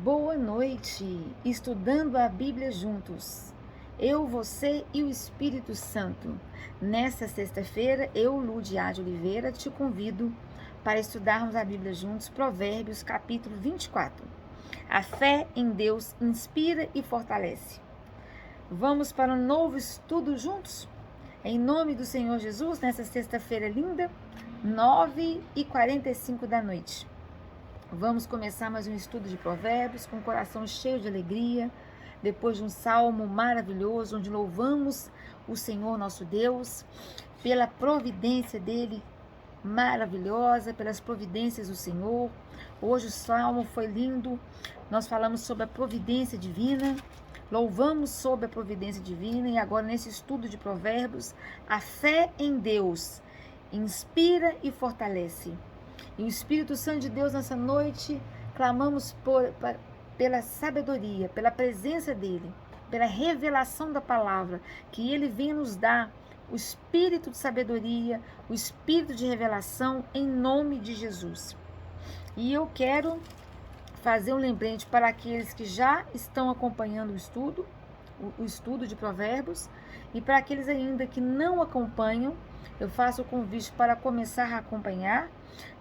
Boa noite, estudando a Bíblia juntos. Eu, você e o Espírito Santo. Nesta sexta-feira, eu, Ludiá de Oliveira, te convido para estudarmos a Bíblia juntos, Provérbios, capítulo 24. A fé em Deus inspira e fortalece. Vamos para um novo estudo juntos? Em nome do Senhor Jesus, nessa sexta-feira linda, 9h45 da noite. Vamos começar mais um estudo de Provérbios com o coração cheio de alegria, depois de um salmo maravilhoso, onde louvamos o Senhor nosso Deus pela providência dele maravilhosa, pelas providências do Senhor. Hoje o salmo foi lindo, nós falamos sobre a providência divina, louvamos sobre a providência divina, e agora nesse estudo de Provérbios, a fé em Deus inspira e fortalece. E o Espírito Santo de Deus, nessa noite, clamamos pela sabedoria, pela presença dele, pela revelação da palavra, que ele venha nos dar o espírito de sabedoria, o espírito de revelação, em nome de Jesus. E eu quero fazer um lembrete para aqueles que já estão acompanhando o estudo de Provérbios, e para aqueles ainda que não acompanham, eu faço o convite para começar a acompanhar,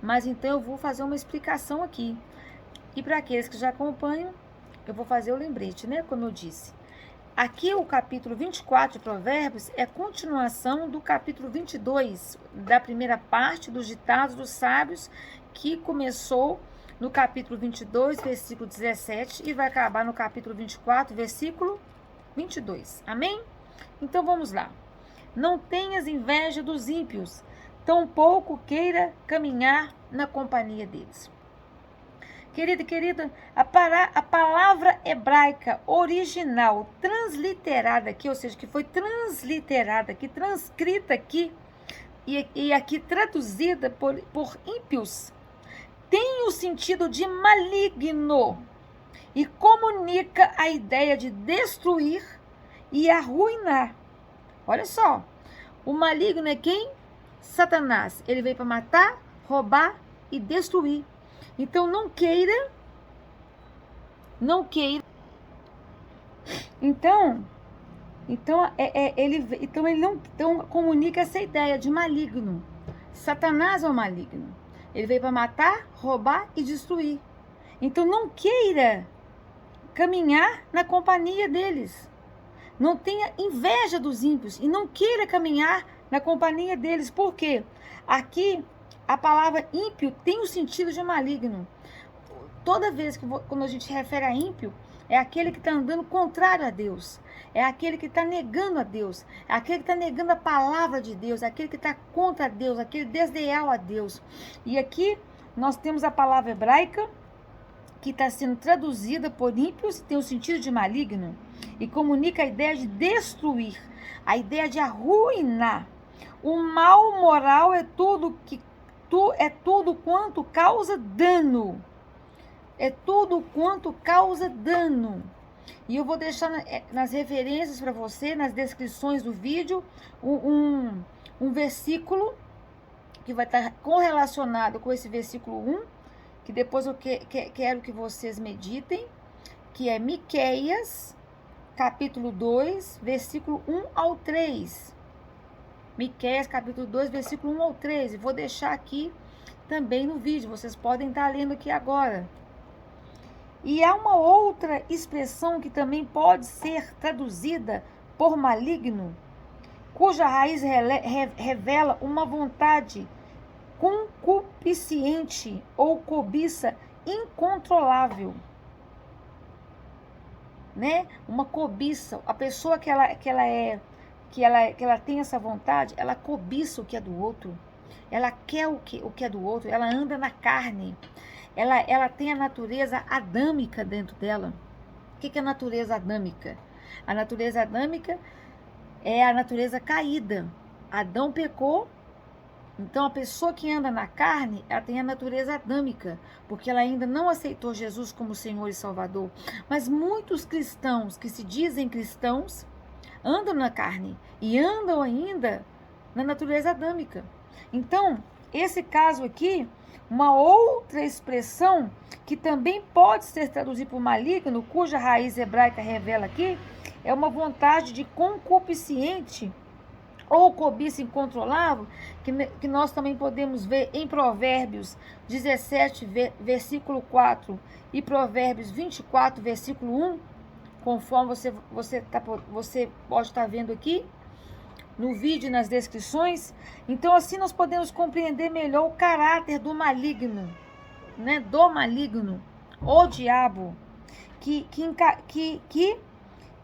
mas então eu vou fazer uma explicação aqui. E para aqueles que já acompanham, eu vou fazer o lembrete, né? Como eu disse. Aqui o capítulo 24 de Provérbios é continuação do capítulo 22, da primeira parte dos ditados dos sábios, que começou no capítulo 22, versículo 17, e vai acabar no capítulo 24, versículo 22. Amém? Então vamos lá. Não tenhas inveja dos ímpios, tampouco queira caminhar na companhia deles. Querida, a palavra hebraica original, transliterada aqui, ou seja, que foi transliterada aqui, transcrita aqui, e aqui traduzida por ímpios, tem o sentido de maligno e comunica a ideia de destruir e arruinar. Olha só, o maligno é quem? Satanás. Ele veio para matar, roubar e destruir. Então não queira. Então ele comunica essa ideia de maligno. Satanás é o maligno. Ele veio para matar, roubar e destruir. Então não queira caminhar na companhia deles. Não tenha inveja dos ímpios e não queira caminhar na companhia deles. Por quê? Aqui a palavra ímpio tem o sentido de maligno. Toda vez quando a gente refere a ímpio, é aquele que está andando contrário a Deus. É aquele que está negando a Deus. É aquele que está negando a palavra de Deus. É aquele que está contra Deus. Aquele desleal a Deus. E aqui nós temos a palavra hebraica que está sendo traduzida por ímpios, tem o sentido de maligno, e comunica a ideia de destruir, a ideia de arruinar. O mal moral é tudo quanto causa dano. É tudo quanto causa dano. E eu vou deixar nas referências para você, nas descrições do vídeo, um versículo que vai estar correlacionado com esse versículo 1, que depois eu quero que vocês meditem, que é Miqueias, capítulo 2, versículo 1 ao 3. Miqueias, capítulo 2, versículo 1 ao 3. E vou deixar aqui também no vídeo, vocês podem estar lendo aqui agora. E há uma outra expressão que também pode ser traduzida por maligno, cuja raiz revela uma vontade concupiscente ou cobiça incontrolável, né? Uma cobiça, a pessoa que ela tem essa vontade, ela cobiça o que é do outro, ela quer o que é do outro, ela anda na carne, ela tem a natureza adâmica dentro dela. O que é a natureza adâmica? A natureza adâmica é a natureza caída. Adão pecou. Então, a pessoa que anda na carne, ela tem a natureza adâmica, porque ela ainda não aceitou Jesus como Senhor e Salvador. Mas muitos cristãos que se dizem cristãos andam na carne e andam ainda na natureza adâmica. Então, esse caso aqui, Uma outra expressão que também pode ser traduzida por maligno, cuja raiz hebraica revela aqui, é uma vontade de concupiscente ou cobiça incontrolável, que nós também podemos ver em Provérbios 17, versículo 4, e Provérbios 24, versículo 1, conforme você pode estar vendo aqui no vídeo e nas descrições. Então, assim nós podemos compreender melhor o caráter do maligno, né? Do maligno, o diabo, que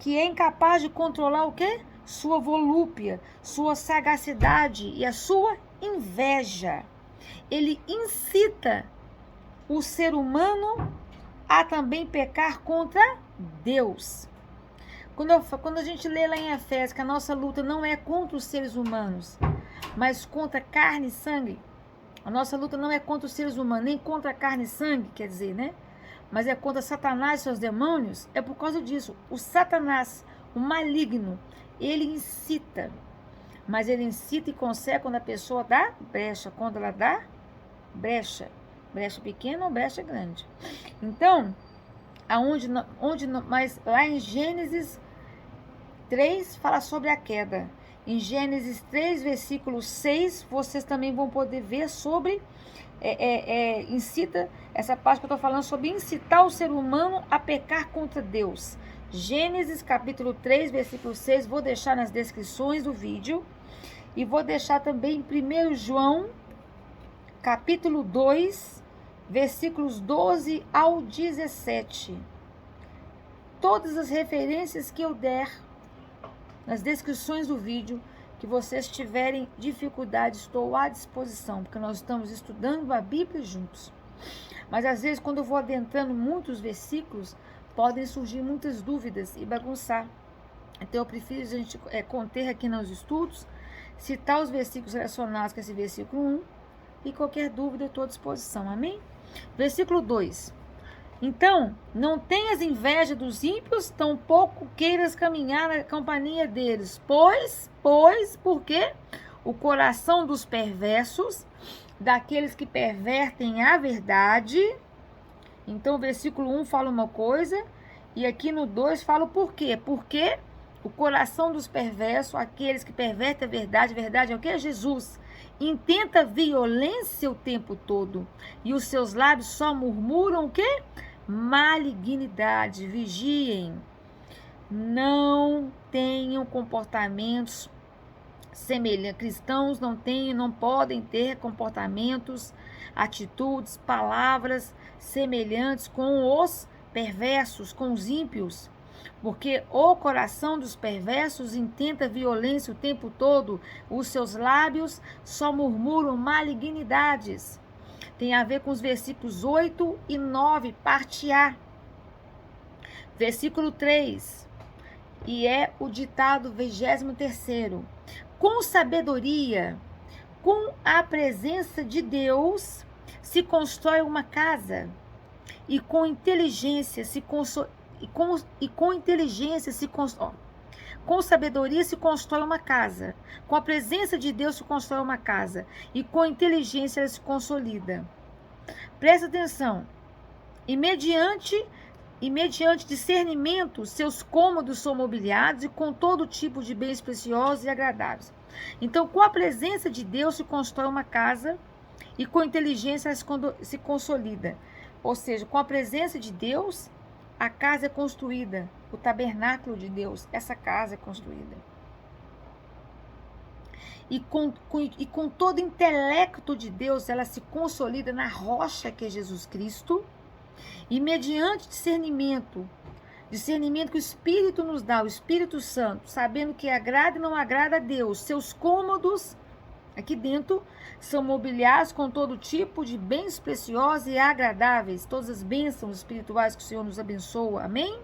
é incapaz de controlar o quê? Sua volúpia, sua sagacidade e a sua inveja. Ele incita o ser humano a também pecar contra Deus. Quando a gente lê lá em Efésios que a nossa luta não é contra os seres humanos, mas contra carne e sangue. A nossa luta não é contra os seres humanos, nem contra carne e sangue, quer dizer, né? Mas é contra Satanás e seus demônios. É por causa disso. O Satanás, o maligno, ele incita. Mas ele incita e consegue quando a pessoa dá brecha. Quando ela dá brecha. Brecha pequena ou brecha grande. Então, mas lá em Gênesis 3 fala sobre a queda. Em Gênesis 3, versículo 6, vocês também vão poder ver sobre, incita, essa parte que eu estou falando sobre incitar o ser humano a pecar contra Deus. Gênesis capítulo 3, versículo 6, vou deixar nas descrições do vídeo. E vou deixar também em 1 João, capítulo 2, versículos 12 ao 17. Todas as referências que eu der nas descrições do vídeo, que vocês tiverem dificuldade, estou à disposição, porque nós estamos estudando a Bíblia juntos. Mas às vezes, quando eu vou adentrando muitos versículos, podem surgir muitas dúvidas e bagunçar. Então eu prefiro a gente conter aqui nos estudos, citar os versículos relacionados com esse versículo 1, e qualquer dúvida eu estou à disposição, amém? Versículo 2. Então, não tenhas inveja dos ímpios, tampouco queiras caminhar na companhia deles, porque o coração dos perversos, daqueles que pervertem a verdade. Então, o versículo 1 fala uma coisa, e aqui no 2 fala o porquê. Porque o coração dos perversos, aqueles que pervertem a verdade é o que? É Jesus. Intenta violência o tempo todo, e os seus lábios só murmuram o quê? Malignidade. Vigiem, não tenham comportamentos semelhantes. Cristãos não podem ter comportamentos, atitudes, palavras semelhantes com os perversos, com os ímpios. Porque o coração dos perversos intenta violência o tempo todo, os seus lábios só murmuram malignidades. Tem a ver com os versículos 8 e 9, parte A. Versículo 3, e é o ditado 23º. Com sabedoria, com a presença de Deus, se constrói uma casa, e com inteligência se constrói. Com sabedoria se constrói uma casa. Com a presença de Deus se constrói uma casa. E com inteligência ela se consolida. Presta atenção. E mediante discernimento, seus cômodos são mobiliados e com todo tipo de bens preciosos e agradáveis. Então, com a presença de Deus se constrói uma casa e com inteligência ela se consolida. Ou seja, com a presença de Deus, a casa é construída, o tabernáculo de Deus, essa casa é construída. E com todo o intelecto de Deus, ela se consolida na rocha que é Jesus Cristo. E mediante discernimento que o Espírito nos dá, o Espírito Santo, sabendo que agrada e não agrada a Deus, seus cômodos aqui dentro são mobiliados com todo tipo de bens preciosos e agradáveis, todas as bênçãos espirituais que o Senhor nos abençoa, amém?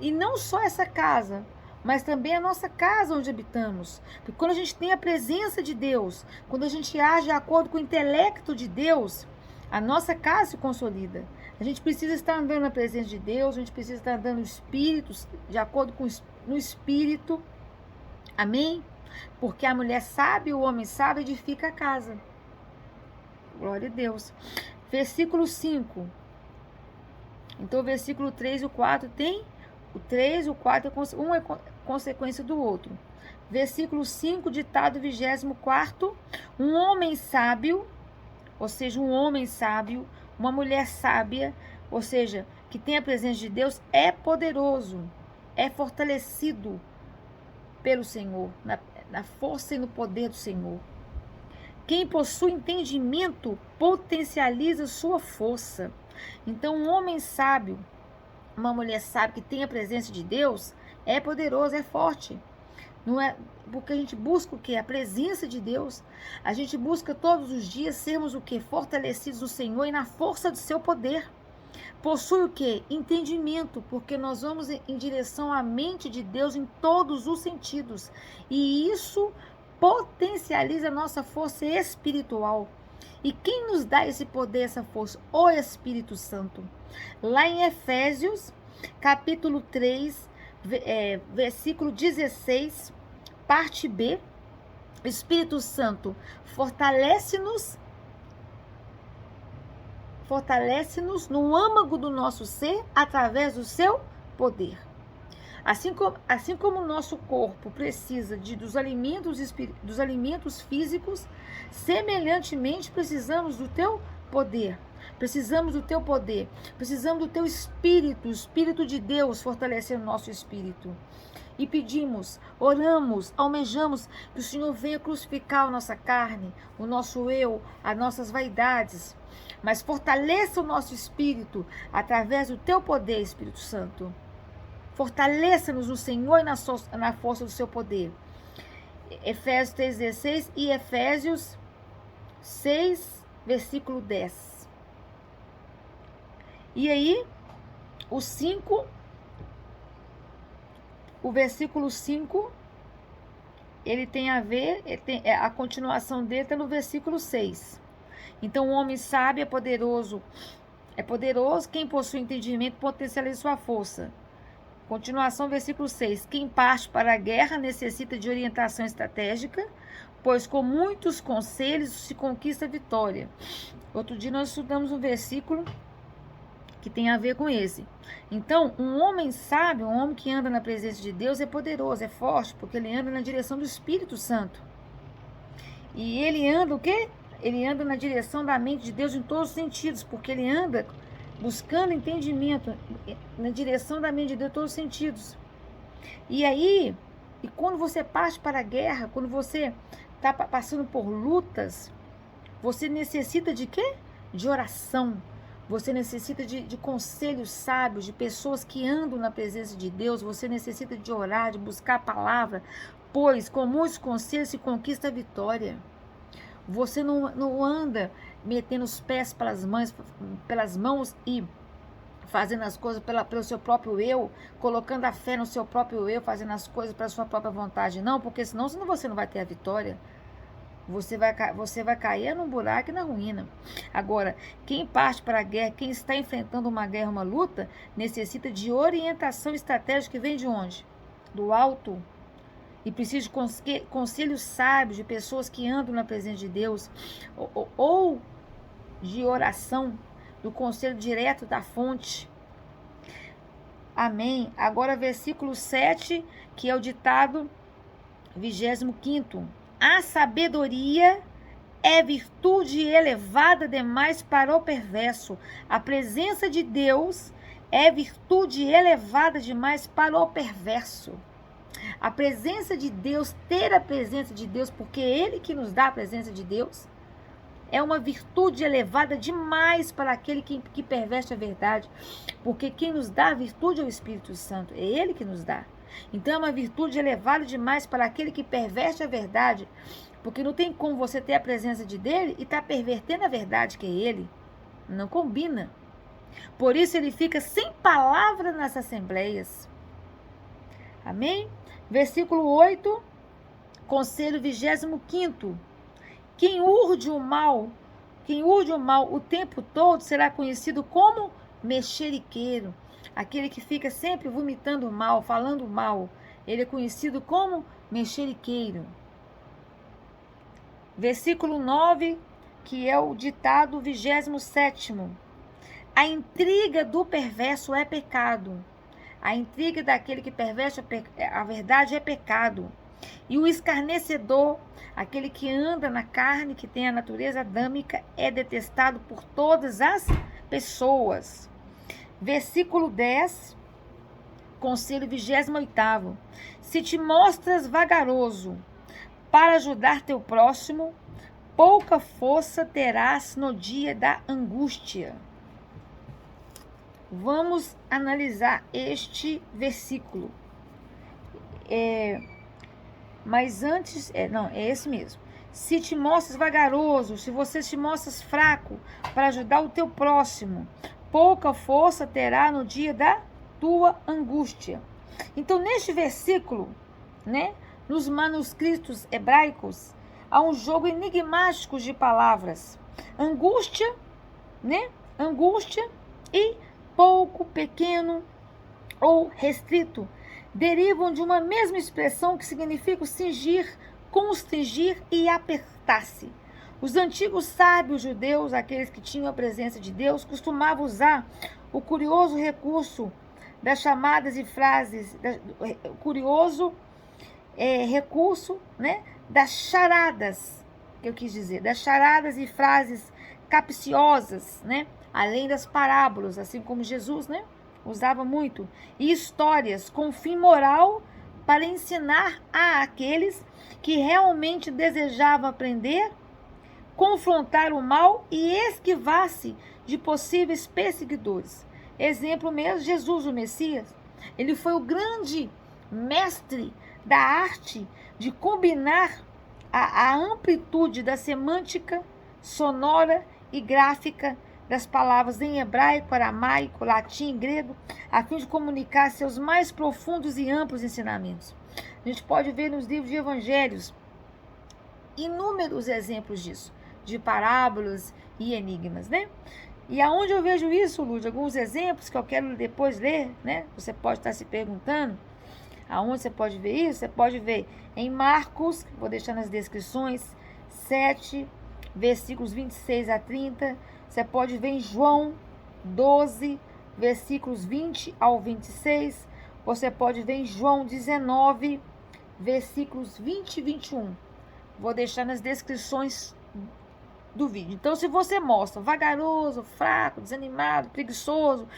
E não só essa casa, mas também a nossa casa onde habitamos. Porque quando a gente tem a presença de Deus, quando a gente age de acordo com o intelecto de Deus, a nossa casa se consolida. A gente precisa estar andando na presença de Deus, a gente precisa estar andando no Espírito, de acordo com no Espírito, amém? Porque a mulher sábia, o homem sábio edifica a casa. Glória a Deus. Versículo 5. Então, o versículo 3 e o 4 tem o 3, o 4, um é consequência do outro. Versículo 5, ditado 24º, um homem sábio, ou seja, um homem sábio, uma mulher sábia, ou seja, que tem a presença de Deus, é poderoso, é fortalecido pelo Senhor, na força e no poder do Senhor. Quem possui entendimento potencializa sua força. Então, um homem sábio, uma mulher sábia que tem a presença de Deus, é poderoso, é forte. Não é porque a gente busca o quê? A presença de Deus. A gente busca todos os dias sermos o quê? Fortalecidos no Senhor e na força do seu poder. Possui o quê? Entendimento, porque nós vamos em direção à mente de Deus em todos os sentidos. E isso potencializa a nossa força espiritual. E quem nos dá esse poder, essa força? O Espírito Santo. Lá em Efésios, capítulo 3, versículo 16, parte B, o Espírito Santo fortalece-nos no âmago do nosso ser através do seu poder. Assim como o nosso corpo precisa dos alimentos físicos, semelhantemente precisamos do teu poder. Precisamos do teu poder. Precisamos do teu espírito, o Espírito de Deus fortalecendo o nosso espírito. E pedimos, oramos, almejamos que o Senhor venha crucificar a nossa carne, o nosso eu, as nossas vaidades. Mas fortaleça o nosso espírito através do teu poder, Espírito Santo. Fortaleça-nos no Senhor e na força do seu poder. Efésios 3,16 e Efésios 6, versículo 10. E aí, o versículo 5, ele tem a ver, a continuação dele está no versículo 6. Então, o homem sábio é poderoso, quem possui entendimento potencializa sua força. Continuação, versículo 6. Quem parte para a guerra necessita de orientação estratégica, pois com muitos conselhos se conquista a vitória. Outro dia nós estudamos um versículo que tem a ver com esse. Então, um homem sábio, um homem que anda na presença de Deus é poderoso, é forte, porque ele anda na direção do Espírito Santo. E ele anda o quê? Ele anda na direção da mente de Deus em todos os sentidos, porque ele anda buscando entendimento na direção da mente de Deus em todos os sentidos. E aí, quando você parte para a guerra, quando você está passando por lutas, você necessita de quê? De oração. Você necessita de conselhos sábios, de pessoas que andam na presença de Deus. Você necessita de orar, de buscar a palavra, pois com muitos conselhos se conquista a vitória. Você não anda metendo os pés pelas mãos e fazendo as coisas pelo seu próprio eu, colocando a fé no seu próprio eu, fazendo as coisas pela sua própria vontade. Não, porque senão você não vai ter a vitória. Você vai cair num buraco e na ruína. Agora, quem parte para a guerra, quem está enfrentando uma guerra, uma luta, necessita de orientação estratégica que vem de onde? Do alto. E precisa de conselhos sábios de pessoas que andam na presença de Deus, ou de oração, do conselho direto da fonte. Amém. Agora, versículo 7, que é o ditado 25º. A sabedoria é virtude elevada demais para o perverso. A presença de Deus é virtude elevada demais para o perverso. A presença de Deus, ter a presença de Deus, porque é Ele que nos dá a presença de Deus, é uma virtude elevada demais para aquele que perverte a verdade, porque quem nos dá a virtude é o Espírito Santo, é Ele que nos dá. Então é uma virtude elevada demais para aquele que perverte a verdade, porque não tem como você ter a presença dele e estar pervertendo a verdade que é Ele. Não combina. Por isso ele fica sem palavra nas assembleias. Amém? Versículo 8, conselho 25º. Quem urde o mal o tempo todo será conhecido como mexeriqueiro. Aquele que fica sempre vomitando mal, falando mal, ele é conhecido como mexeriqueiro. Versículo 9, que é o ditado 27º. A intriga do perverso é pecado. A intriga daquele que perverte a verdade é pecado. E o escarnecedor, aquele que anda na carne, que tem a natureza adâmica, é detestado por todas as pessoas. Versículo 10, conselho 28º. Se te mostras vagaroso para ajudar teu próximo, pouca força terás no dia da angústia. Vamos analisar este versículo. Mas antes, é esse mesmo. Se te mostras vagaroso, se você te mostras fraco para ajudar o teu próximo, pouca força terá no dia da tua angústia. Então, neste versículo, né, nos manuscritos hebraicos, há um jogo enigmático de palavras. Angústia, né? Angústia e pouco, pequeno ou restrito derivam de uma mesma expressão que significa cingir, constringir e apertar-se. Os antigos sábios judeus, aqueles que tinham a presença de Deus, costumavam usar o curioso recurso das chamadas e frases, recurso, né, das charadas, que eu quis dizer, das charadas e frases capciosas, né, além das parábolas, assim como Jesus, né, usava muito, e histórias com fim moral para ensinar a aqueles que realmente desejavam aprender, confrontar o mal e esquivar-se de possíveis perseguidores. Exemplo mesmo, Jesus, o Messias, ele foi o grande mestre da arte de combinar a amplitude da semântica sonora e gráfica das palavras em hebraico, aramaico, latim e grego, a fim de comunicar seus mais profundos e amplos ensinamentos. A gente pode ver nos livros de evangelhos inúmeros exemplos disso, de parábolas e enigmas, né? E aonde eu vejo isso, Lúcia? Alguns exemplos que eu quero depois ler, né? Você pode estar se perguntando aonde você pode ver isso. Você pode ver em Marcos, vou deixar nas descrições, 7, versículos 26 a 30. Você pode ver em João 12, versículos 20 ao 26. Você pode ver em João 19, versículos 20 e 21. Vou deixar nas descrições do vídeo. Então, se você mostra vagaroso, fraco, desanimado, preguiçoso,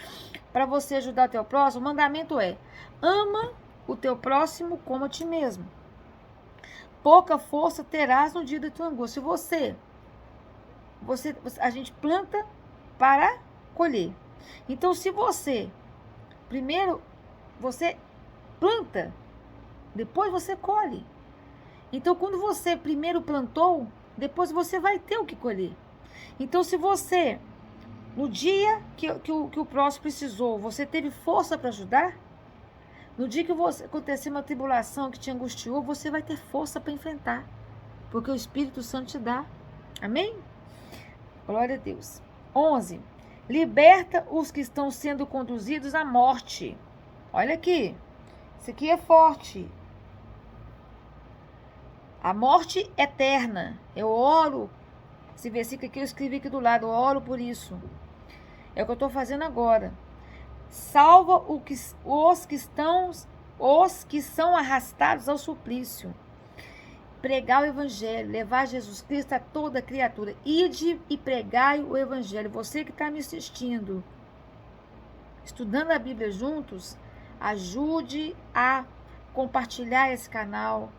para você ajudar teu próximo, o mandamento é: ama o teu próximo como a ti mesmo. Pouca força terás no dia da tua angústia. A gente planta para colher. Então, se você, primeiro, você planta, depois você colhe. Então, quando você primeiro plantou, depois você vai ter o que colher. Então, se você, no dia que o próximo precisou, você teve força para ajudar, no dia que aconteceu uma tribulação que te angustiou, você vai ter força para enfrentar, porque o Espírito Santo te dá. Amém? Glória a Deus. 11. Liberta os que estão sendo conduzidos à morte. Olha aqui. Isso aqui é forte. A morte eterna. Eu oro. Esse versículo aqui eu escrevi aqui do lado. Eu oro por isso. É o que eu estou fazendo agora. Salva os que são arrastados ao suplício. Pregar o evangelho, levar Jesus Cristo a toda criatura. Ide e pregai o evangelho. Você que está me assistindo, estudando a Bíblia juntos, ajude a compartilhar esse canal,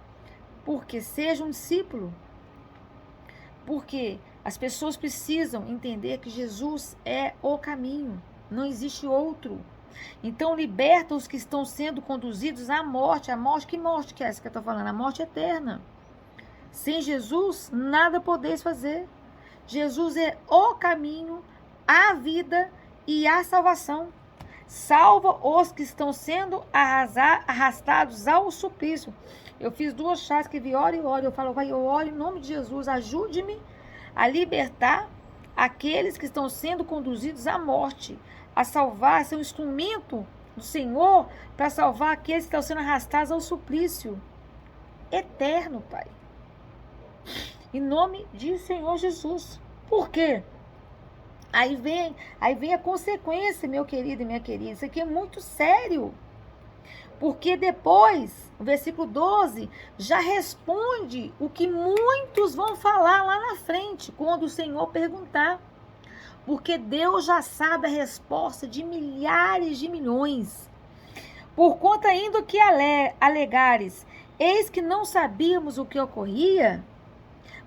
porque seja um discípulo. Porque as pessoas precisam entender que Jesus é o caminho, não existe outro. Então, liberta os que estão sendo conduzidos à morte. A morte, que morte que é essa que eu estou falando? A morte eterna. Sem Jesus, nada podeis fazer. Jesus é o caminho, a vida e a salvação. Salva os que estão sendo arrastados ao suplício. Eu fiz 2 chaves que vi, oro e oro. Eu falo, vai, eu oro em nome de Jesus. Ajude-me a libertar aqueles que estão sendo conduzidos à morte, a salvar, ser um instrumento do Senhor para salvar aqueles que estão sendo arrastados ao suplício eterno, Pai. Em nome de Senhor Jesus. Por quê? Aí vem a consequência, meu querido e minha querida. Isso aqui é muito sério. Porque depois, o versículo 12, já responde o que muitos vão falar lá na frente, quando o Senhor perguntar. Porque Deus já sabe a resposta de milhares de milhões. Por conta ainda que alegares, eis que não sabíamos o que ocorria,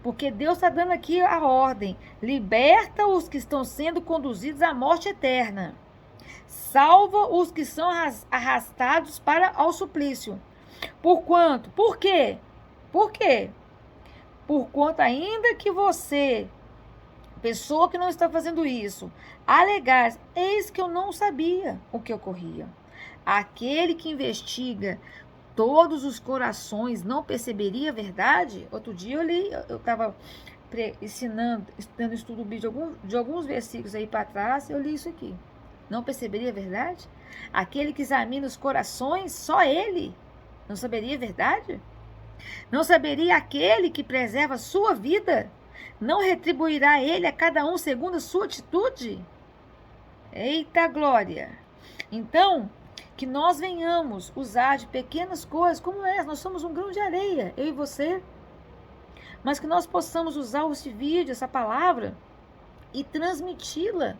porque Deus está dando aqui a ordem: liberta os que estão sendo conduzidos à morte eterna, salva os que são arrastados ao suplício. Por quanto? Por quê? Por quê? Por conta ainda que você, pessoa que não está fazendo isso, alegar, eis que eu não sabia o que ocorria. Aquele que investiga todos os corações não perceberia a verdade? Outro dia eu estava dando estudo bíblico de alguns versículos aí para trás, eu li isso aqui. Não perceberia a verdade? Aquele que examina os corações, só ele não saberia a verdade? Não saberia aquele que preserva a sua vida? Não retribuirá ele a cada um segundo a sua atitude? Eita glória! Então, que nós venhamos usar de pequenas coisas, como essa, nós somos um grão de areia, eu e você, mas que nós possamos usar esse vídeo, essa palavra, e transmiti-la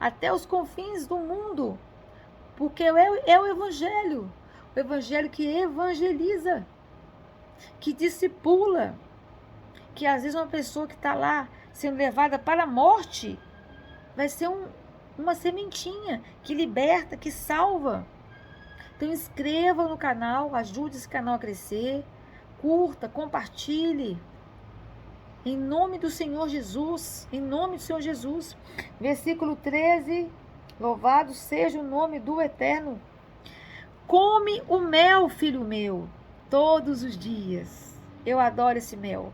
até os confins do mundo, porque é o Evangelho que evangeliza, que discipula, que às vezes uma pessoa que está lá sendo levada para a morte, vai ser uma sementinha que liberta, que salva. Então inscreva no canal, ajude esse canal a crescer, curta, compartilhe. Em nome do Senhor Jesus, em nome do Senhor Jesus. Versículo 13, louvado seja o nome do Eterno. Come o mel, filho meu, todos os dias. Eu adoro esse mel,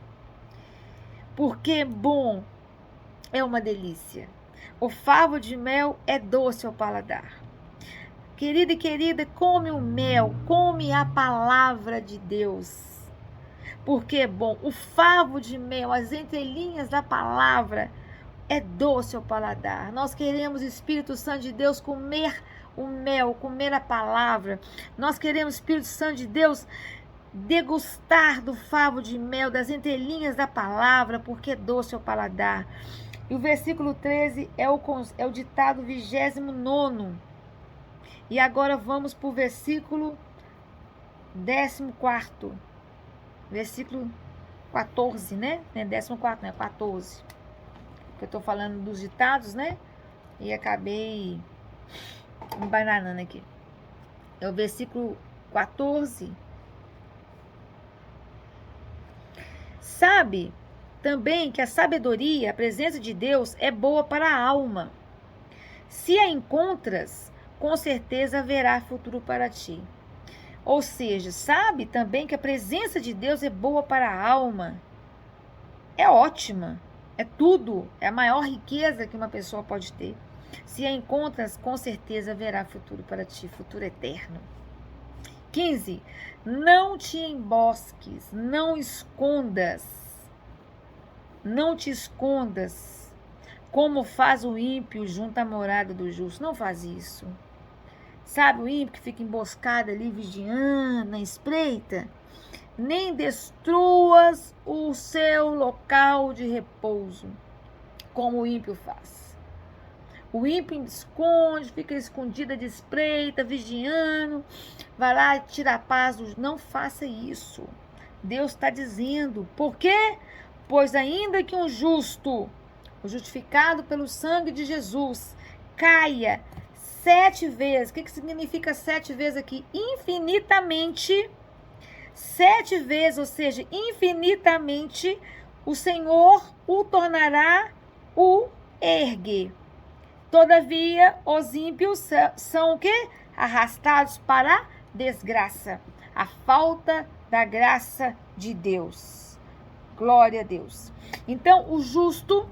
porque bom, é uma delícia. O favo de mel é doce ao paladar. Querida e querida, come o mel, come a palavra de Deus. Porque, bom, o favo de mel, as entrelinhas da palavra, é doce ao paladar. Nós queremos, Espírito Santo de Deus, comer o mel, comer a palavra. Nós queremos, Espírito Santo de Deus, degustar do favo de mel, das entrelinhas da palavra, porque é doce ao paladar. E o versículo 13 é o ditado 29º. E agora vamos para o versículo 14º. Versículo 14, né? 14º, né? 14. Eu estou falando dos ditados, né? E acabei me bananando aqui. É o versículo 14. Sabe também que a sabedoria, a presença de Deus, é boa para a alma. Se a encontras, com certeza haverá futuro para ti. Ou seja, sabe também que a presença de Deus é boa para a alma. É ótima, é tudo, é a maior riqueza que uma pessoa pode ter. Se a encontras, com certeza haverá futuro para ti, futuro eterno. 15. Não te embosques, não te escondas, como faz o ímpio junto à morada do justo. Não faz isso. Sabe o ímpio que fica emboscado ali, vigiando, na espreita? Nem destruas o seu local de repouso, como o ímpio faz. O ímpio esconde, fica escondida de espreita, vigiando, vai lá e tira a paz. Não faça isso. Deus está dizendo. Por quê? Pois ainda que um justo, o justificado pelo sangue de Jesus, caia 7 vezes. O que significa 7 vezes aqui? Infinitamente. 7 vezes, ou seja, infinitamente, o Senhor o tornará o ergue. Todavia, os ímpios são o quê? Arrastados para a desgraça. A falta da graça de Deus. Glória a Deus. Então, o justo,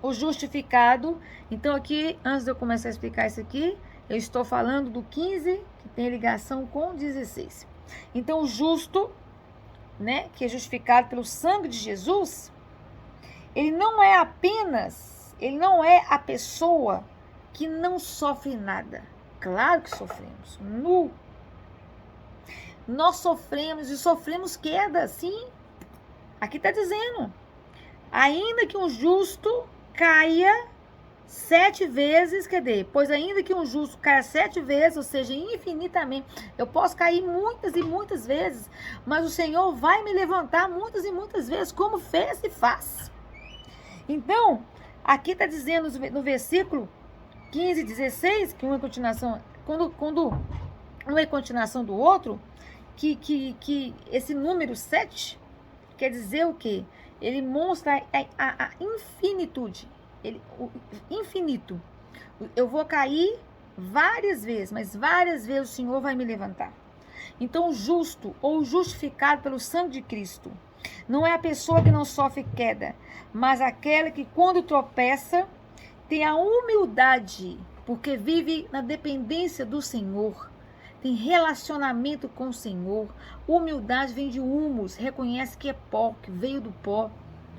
o justificado. Então, aqui, antes de eu começar a explicar isso aqui, eu estou falando do 15, que tem ligação com 16. Então, o justo, né, que é justificado pelo sangue de Jesus, Ele não é a pessoa que não sofre nada. Claro que sofremos. Nós sofremos e sofremos queda, sim. Aqui está dizendo, ainda que um justo caia 7 vezes, pois ainda que um justo caia 7 vezes, ou seja, infinitamente, eu posso cair muitas e muitas vezes, mas o Senhor vai me levantar muitas e muitas vezes, como fez e faz. Então, aqui está dizendo no versículo 15 e 16, que uma é continuação, quando um é continuação do outro, que esse número 7 quer dizer o quê? Ele mostra a infinitude, o infinito. Eu vou cair várias vezes, mas várias vezes o Senhor vai me levantar. Então, o justo ou justificado pelo sangue de Cristo não é a pessoa que não sofre queda, mas aquela que, quando tropeça, tem a humildade, porque vive na dependência do Senhor, tem relacionamento com o Senhor. Humildade vem de humus, reconhece que é pó, que veio do pó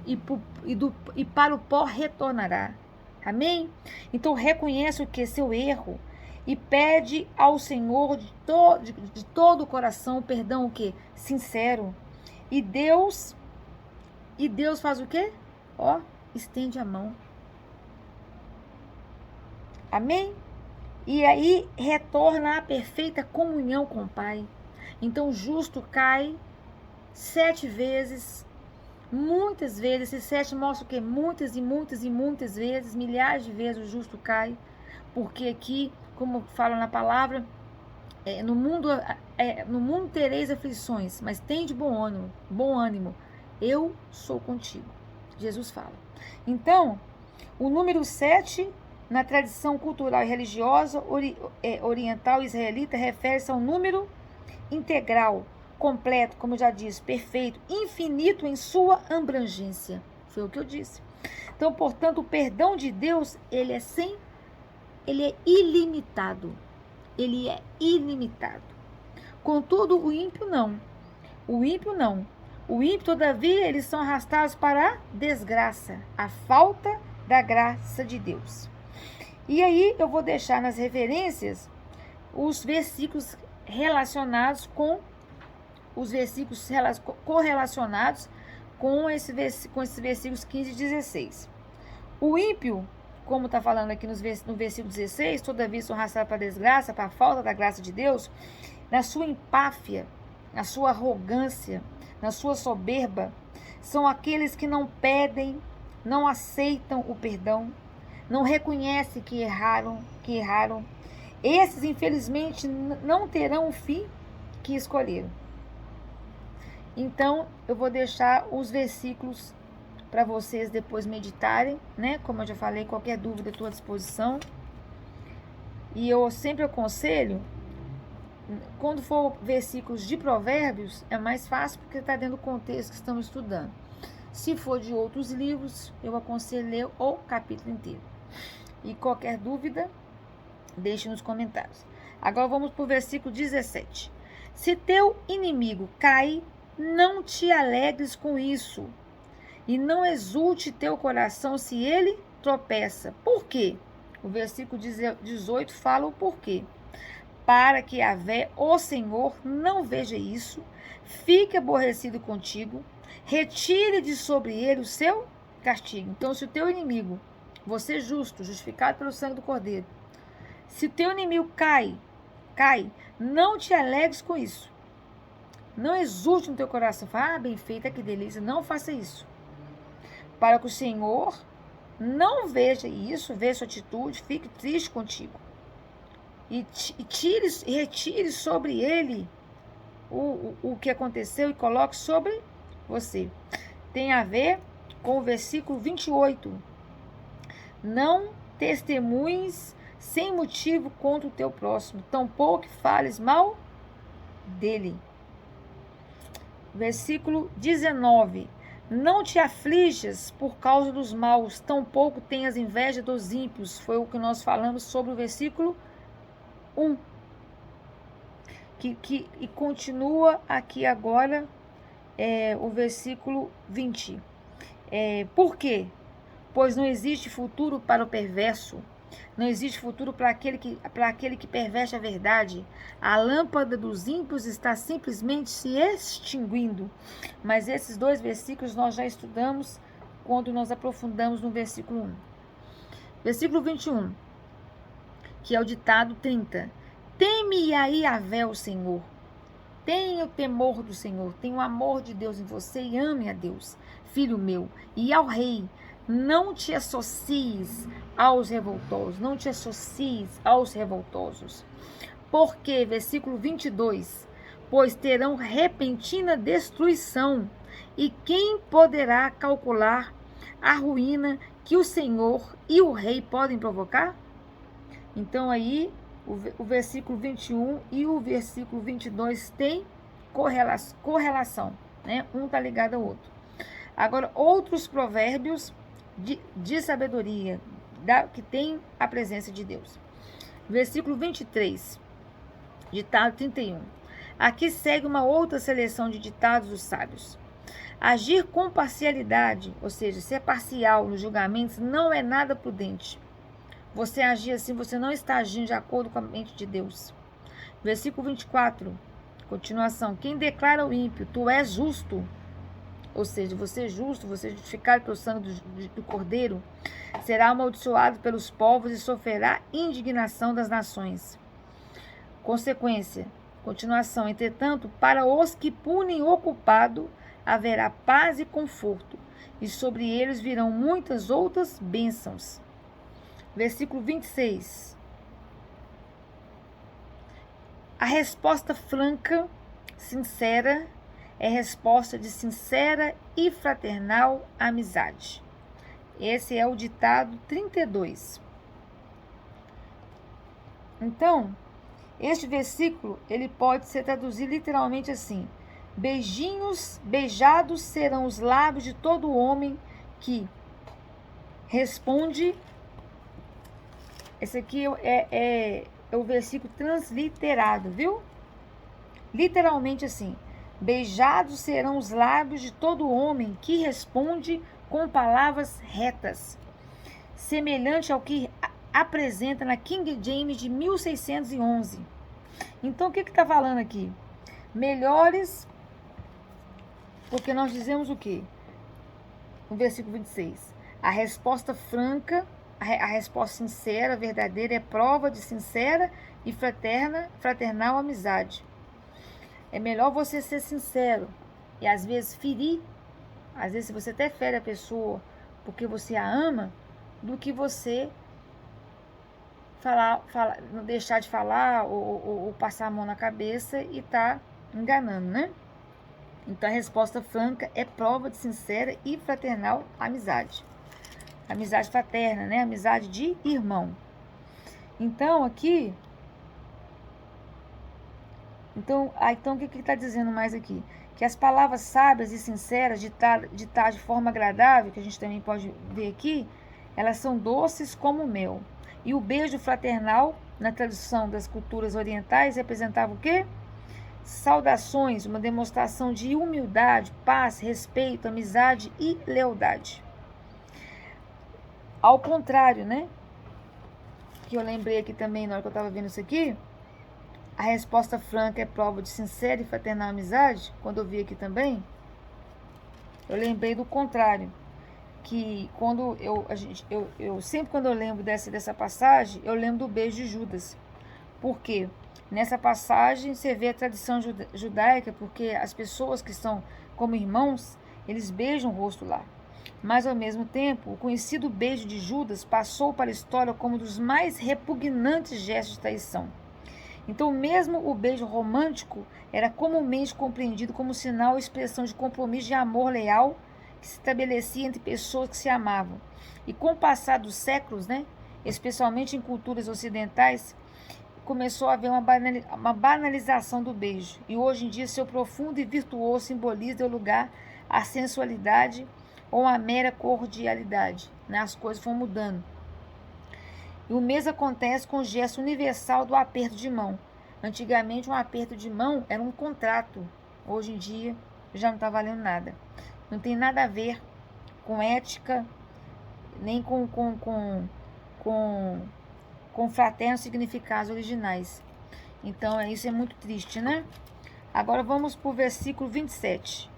e para o pó retornará. Amém? Então reconhece o que? Seu erro e pede ao Senhor de todo o coração perdão, o que? Sincero. E Deus faz o quê? Ó, estende a mão. Amém? E aí retorna à perfeita comunhão com o Pai. Então o justo cai 7 vezes, muitas vezes. Esse 7 mostra o quê? Muitas e muitas e muitas vezes, milhares de vezes o justo cai. Porque aqui, como fala na palavra, no mundo tereis aflições, mas tende bom ânimo. Eu sou contigo. Jesus fala. Então, o número 7, na tradição cultural e religiosa oriental e israelita, refere-se a um número integral, completo, como eu já disse, perfeito, infinito em sua abrangência. Foi o que eu disse. Então, portanto, o perdão de Deus, ele é ilimitado. Ele é ilimitado. Contudo, o ímpio não. O ímpio, todavia, eles são arrastados para a desgraça, a falta da graça de Deus. E aí eu vou deixar nas referências os versículos relacionados com correlacionados com esses versículos 15 e 16. O ímpio, como está falando aqui no versículo 16, todavia são arrastados para a desgraça, para a falta da graça de Deus, na sua empáfia, na sua arrogância, na sua soberba, são aqueles que não pedem, não aceitam o perdão, não reconhecem que erraram. Esses, infelizmente, não terão o fim que escolheram. Então, eu vou deixar os versículos para vocês depois meditarem, né? Como eu já falei, qualquer dúvida estou à disposição. E eu sempre aconselho, quando for versículos de Provérbios, é mais fácil porque está dentro do contexto que estamos estudando. Se for de outros livros, eu aconselho ler o capítulo inteiro. E qualquer dúvida, deixe nos comentários. Agora vamos para o versículo 17. Se teu inimigo cai, não te alegres com isso, e não exulte teu coração se ele tropeça. Por quê? O versículo 18 fala o porquê. Para que Yahvé, o Senhor, não veja isso, fique aborrecido contigo, retire de sobre ele o seu castigo. Então, se o teu inimigo, você justo, justificado pelo sangue do Cordeiro, se o teu inimigo cai, não te alegres com isso. Não exulte no teu coração, fala, bem feita, que delícia. Não faça isso. Para que o Senhor não veja isso, veja sua atitude, fique triste contigo. E retire sobre ele o que aconteceu e coloque sobre você. Tem a ver com o versículo 28. Não testemunhes sem motivo contra o teu próximo, tampouco fales mal dele. Versículo 19. Não te aflijas por causa dos maus, tampouco tenhas inveja dos ímpios. Foi o que nós falamos sobre o versículo 1. E continua aqui agora o versículo 20. Por quê? Pois não existe futuro para o perverso. Não existe futuro para aquele que perverte a verdade. A lâmpada dos ímpios está simplesmente se extinguindo. Mas esses 2 versículos nós já estudamos quando nós aprofundamos no versículo 1. Versículo 21, que é o ditado 30. Teme a Yahvé o Senhor. Tenha o temor do Senhor, tenha o amor de Deus em você e ame a Deus, filho meu, e ao rei. Não te associes aos revoltosos, não te associes aos revoltosos. Porque, versículo 22, pois terão repentina destruição, e quem poderá calcular a ruína que o Senhor e o rei podem provocar? Então aí, o versículo 21 e o versículo 22 têm correlação, né? Um está ligado ao outro. Agora, outros provérbios de sabedoria, que tem a presença de Deus. Versículo 23, ditado 31. Aqui segue uma outra seleção de ditados dos sábios. Agir com parcialidade, ou seja, ser parcial nos julgamentos, não é nada prudente. Você agir assim, você não está agindo de acordo com a mente de Deus. Versículo 24, continuação. Quem declara ao ímpio, tu és justo, ou seja, você é justo, você é justificado pelo sangue do Cordeiro, será amaldiçoado pelos povos e sofrerá indignação das nações. Consequência, continuação. Entretanto, para os que punem o culpado, haverá paz e conforto, e sobre eles virão muitas outras bênçãos. Versículo 26. A resposta franca, sincera, é resposta de sincera e fraternal amizade. Esse é o ditado 32. Então, este versículo, ele pode ser traduzido literalmente assim: beijados serão os lábios de todo homem que responde. Esse aqui é o versículo transliterado, viu? Literalmente assim: beijados serão os lábios de todo homem que responde com palavras retas, semelhante ao que apresenta na King James de 1611. Então, o que está falando aqui? Melhores, porque nós dizemos o quê? No versículo 26. A resposta franca, a resposta sincera, verdadeira, é prova de sincera e fraternal amizade. É melhor você ser sincero e às vezes ferir, às vezes você até fere a pessoa porque você a ama, do que você não deixar de falar ou passar a mão na cabeça e tá enganando, né? Então, a resposta franca é prova de sincera e fraternal amizade. Amizade fraterna, né? Amizade de irmão. Então, aqui... Então o que está dizendo mais aqui? Que as palavras sábias e sinceras, ditadas de forma agradável, que a gente também pode ver aqui, elas são doces como mel. E o beijo fraternal, na tradução das culturas orientais, representava o quê? Saudações, uma demonstração de humildade, paz, respeito, amizade e lealdade. Ao contrário, né? Que eu lembrei aqui também na hora que eu estava vendo isso aqui, a resposta franca é prova de sincera e fraternal amizade. Quando eu vi aqui também, eu lembrei do contrário, que quando sempre quando eu lembro dessa passagem, eu lembro do beijo de Judas. Por quê? Nessa passagem você vê a tradição judaica, porque as pessoas que estão como irmãos, eles beijam o rosto lá. Mas ao mesmo tempo, o conhecido beijo de Judas passou para a história como um dos mais repugnantes gestos de traição. Então, mesmo o beijo romântico era comumente compreendido como sinal ou expressão de compromisso de amor leal que se estabelecia entre pessoas que se amavam. E com o passar dos séculos, né, especialmente em culturas ocidentais, começou a haver uma banalização do beijo. E hoje em dia, seu profundo e virtuoso simbolismo deu lugar à sensualidade ou à mera cordialidade. Né? As coisas vão mudando. E o mesmo acontece com o gesto universal do aperto de mão. Antigamente, um aperto de mão era um contrato. Hoje em dia, já não está valendo nada. Não tem nada a ver com ética, nem com fraternos significados originais. Então, isso é muito triste, né? Agora vamos para o versículo 27.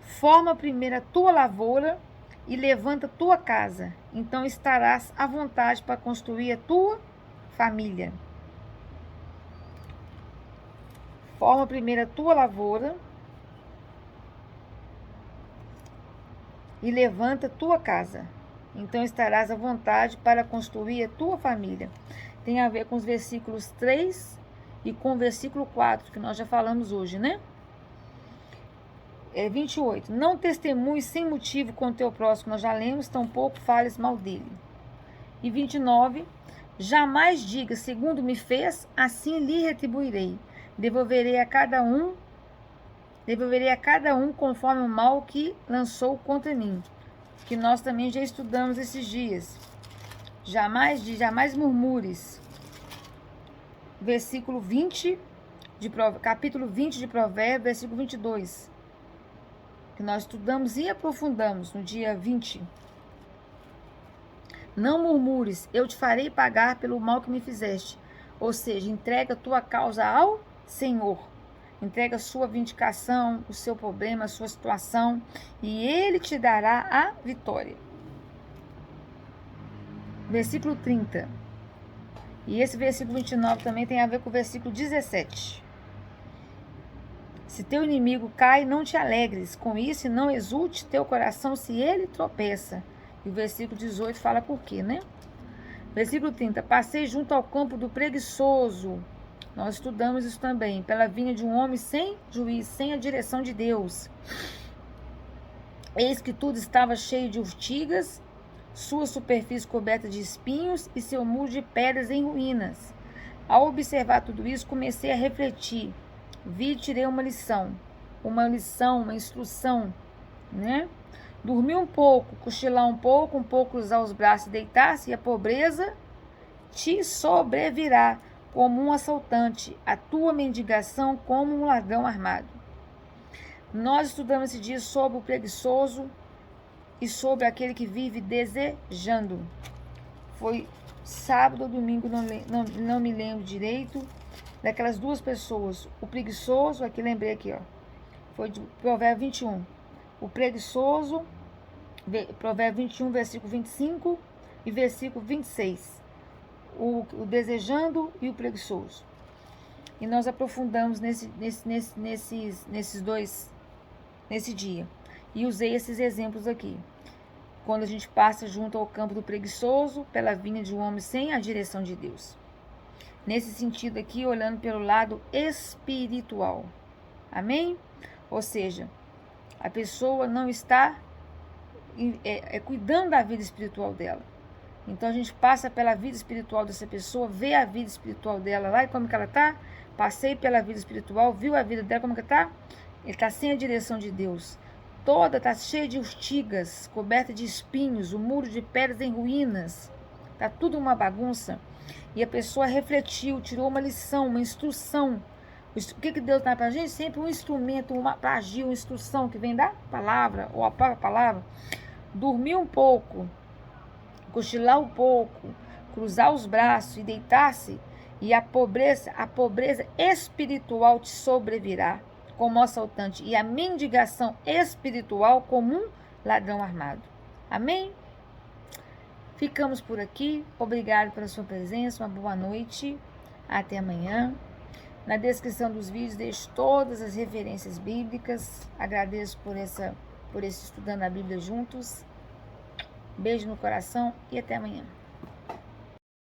Forma primeiro a tua lavoura e levanta a tua casa. Então estarás à vontade para construir a tua família. Forma primeiro a tua lavoura e levanta a tua casa. Então estarás à vontade para construir a tua família. Tem a ver com os versículos 3 e com o versículo 4, que nós já falamos hoje, né? 28. Não testemunhes sem motivo com o teu próximo, nós já lemos, tampouco fales mal dele. E 29. Jamais diga, segundo me fez, assim lhe retribuirei. Devolverei a cada um conforme o mal que lançou contra mim. Que nós também já estudamos esses dias. Jamais murmures. Versículo 20, capítulo 20 de Provérbios, versículo 22. Que nós estudamos e aprofundamos no dia 20. Não murmures, eu te farei pagar pelo mal que me fizeste. Ou seja, entrega a tua causa ao Senhor. Entrega a sua vindicação, o seu problema, a sua situação, e Ele te dará a vitória. Versículo 30. E esse versículo 29 também tem a ver com o versículo 17. Se teu inimigo cai, não te alegres com isso e não exulte teu coração se ele tropeça. E o versículo 18 fala por quê, né? Versículo 30. Passei junto ao campo do preguiçoso. Nós estudamos isso também. Pela vinha de um homem sem juízo, sem a direção de Deus. Eis que tudo estava cheio de urtigas, sua superfície coberta de espinhos e seu muro de pedras em ruínas. Ao observar tudo isso, comecei a refletir. Vi e tirei uma lição, uma instrução, né? Dormir um pouco, cochilar um pouco cruzar os braços e deitar-se, e a pobreza te sobrevirá como um assaltante, a tua mendigação como um ladrão armado. Nós estudamos esse dia sobre o preguiçoso e sobre aquele que vive desejando. Foi sábado ou domingo, não me lembro direito, daquelas duas pessoas. O preguiçoso, aqui lembrei aqui, ó, foi de Provérbio 21. O preguiçoso, Provérbio 21, versículo 25 e versículo 26. O desejando e o preguiçoso. E nós aprofundamos nesses dois, nesse dia. E usei esses exemplos aqui. Quando a gente passa junto ao campo do preguiçoso, pela vinha de um homem sem a direção de Deus. Nesse sentido aqui, olhando pelo lado espiritual. Amém? Ou seja, a pessoa não está cuidando da vida espiritual dela. Então a gente passa pela vida espiritual dessa pessoa, vê a vida espiritual dela lá e como que ela está. Passei pela vida espiritual, viu a vida dela, como que está. Ele está sem a direção de Deus. Toda está cheia de urtigas, coberta de espinhos, o muro de pedras em ruínas. Está tudo uma bagunça. E a pessoa refletiu, tirou uma lição, uma instrução. O que Deus dá para a gente? Sempre um instrumento, para agir, uma instrução que vem da palavra, ou a própria palavra. Dormir um pouco, cochilar um pouco, cruzar os braços e deitar-se, e a pobreza espiritual te sobrevirá como assaltante, e a mendigação espiritual como um ladrão armado. Amém? Ficamos por aqui. Obrigado pela sua presença. Uma boa noite. Até amanhã. Na descrição dos vídeos deixo todas as referências bíblicas. Agradeço por esse Estudando a Bíblia Juntos. Beijo no coração e até amanhã.